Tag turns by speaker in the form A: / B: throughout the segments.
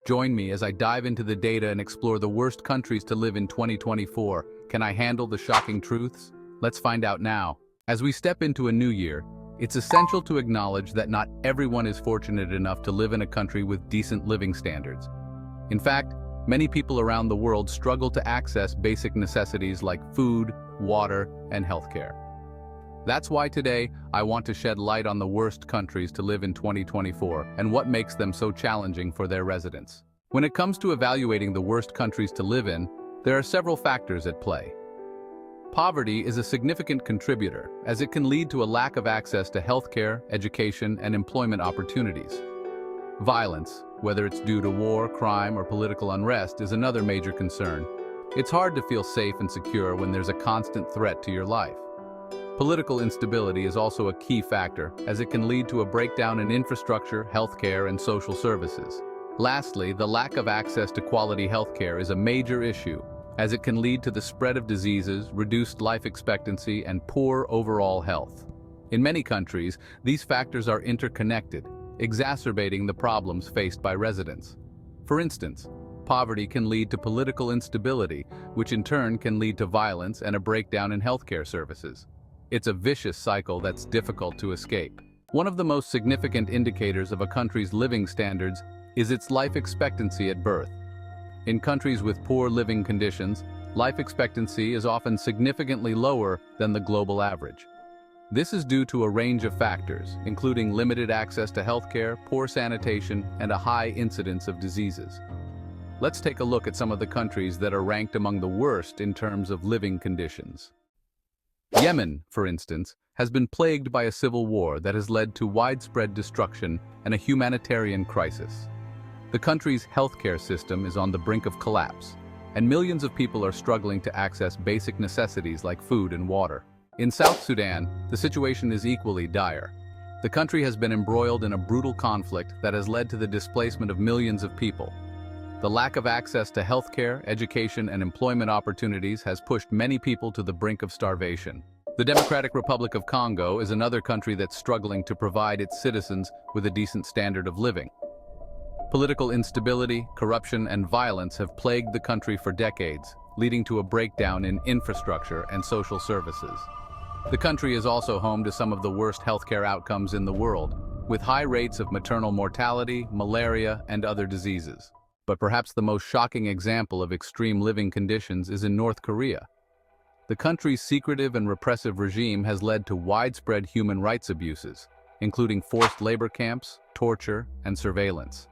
A: Join me as I dive into the data and explore the worst countries to live in 2024. Can I handle the shocking truths? Let's find out now. As we step into a new year, it's essential to acknowledge that not everyone is fortunate enough to live in a country with decent living standards. In fact, many people around the world struggle to access basic necessities like food, water, and healthcare. That's why today, I want to shed light on the worst countries to live in 2024 and what makes them so challenging for their residents. When it comes to evaluating the worst countries to live in, there are several factors at play. Poverty is a significant contributor, as it can lead to a lack of access to healthcare, education, and employment opportunities. Violence, whether it's due to war, crime, or political unrest, is another major concern. It's hard to feel safe and secure when there's a constant threat to your life. Political instability is also a key factor, as it can lead to a breakdown in infrastructure, healthcare, and social services. Lastly, the lack of access to quality healthcare is a major issue, as it can lead to the spread of diseases, reduced life expectancy, and poor overall health. In many countries, these factors are interconnected, exacerbating the problems faced by residents. For instance, poverty can lead to political instability, which in turn can lead to violence and a breakdown in healthcare services. It's a vicious cycle that's difficult to escape. One of the most significant indicators of a country's living standards is its life expectancy at birth. In countries with poor living conditions, life expectancy is often significantly lower than the global average. This is due to a range of factors, including limited access to healthcare, poor sanitation, and a high incidence of diseases. Let's take a look at some of the countries that are ranked among the worst in terms of living conditions. Yemen, for instance, has been plagued by a civil war that has led to widespread destruction and a humanitarian crisis. The country's healthcare system is on the brink of collapse, and millions of people are struggling to access basic necessities like food and water. In South Sudan, the situation is equally dire. The country has been embroiled in a brutal conflict that has led to the displacement of millions of people. The lack of access to healthcare, education, and employment opportunities has pushed many people to the brink of starvation. The Democratic Republic of Congo is another country that's struggling to provide its citizens with a decent standard of living. Political instability, corruption, and violence have plagued the country for decades, leading to a breakdown in infrastructure and social services. The country is also home to some of the worst healthcare outcomes in the world, with high rates of maternal mortality, malaria, and other diseases. But perhaps the most shocking example of extreme living conditions is in North Korea. The country's secretive and repressive regime has led to widespread human rights abuses, including forced labor camps, torture, and surveillance.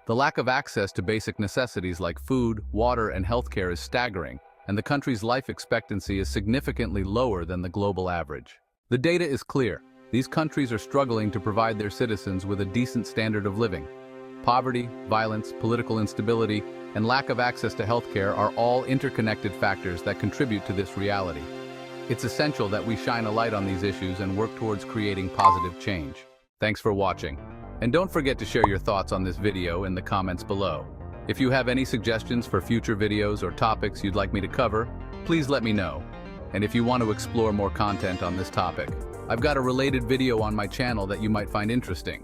A: The lack of access to basic necessities like food, water, and healthcare is staggering, and the country's life expectancy is significantly lower than the global average. The data is clear. These countries are struggling to provide their citizens with a decent standard of living. Poverty, violence, political instability, and lack of access to healthcare are all interconnected factors that contribute to this reality. It's essential that we shine a light on these issues and work towards creating positive change. Thanks for watching. And don't forget to share your thoughts on this video in the comments below. If you have any suggestions for future videos or topics you'd like me to cover, please let me know. And if you want to explore more content on this topic, I've got a related video on my channel that you might find interesting.